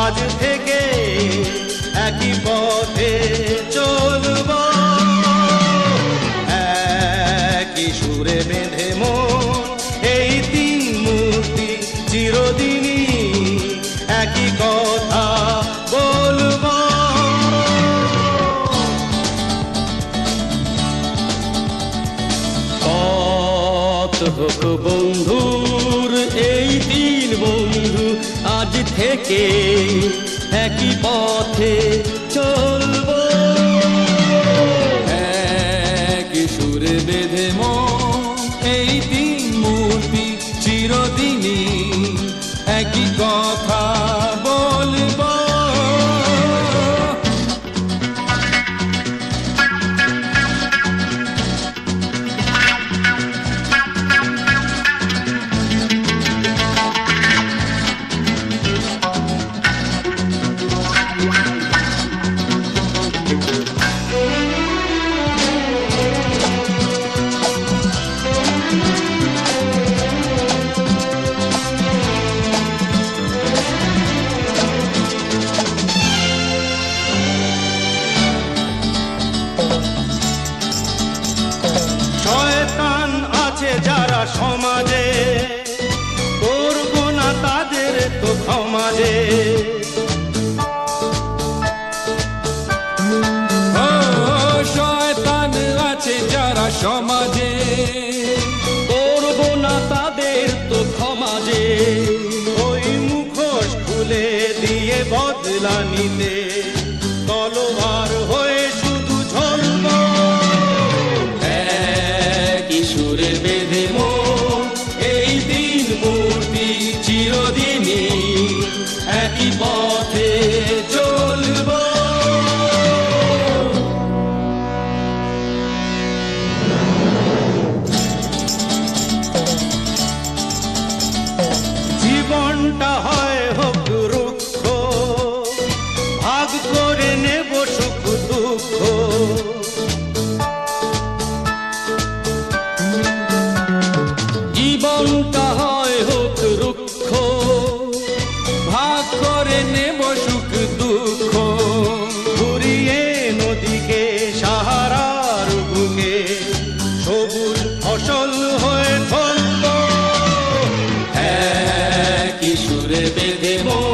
আজ থেকে একই পথে চলব, একই সুরে বেঁধে মন এই তিন মূর্তি চিরদিনই একই কথা বলব। পথ হোক বন্ধুর এই তিন বন্ধু আজ থেকে একই পথে চলব, একই সুরে বেঁধে মন এই তিন মূর্তি চিরদিনই একই কথা বলব। শয়তান আছে যারা সমাজে, করব না তাদের তো সমাজে। ও শয়তান আছে যারা সমাজে, করব না তাদের তো সমাজে। ওই মুখোশ খুলে দিয়ে বদলা নিতে তলোয়ার হয়ে শুধু ঝরব, একই সুরে বেঁধে মন এই তিন মূর্তি চিরদিনই একই পথে চলব। জীবনটা হয় হোক রুক্ষ, ভাগ করে নেব সুখ দুঃখ। জীবনটা হয় হোক রুক্ষ, ভাগ করে নেব সুখ দুঃখ। ঘুরিয়ে নদীকে সাহারার বুকে সবুজ ফসল হয়ে ফলব, একই সুরে বেঁধে মন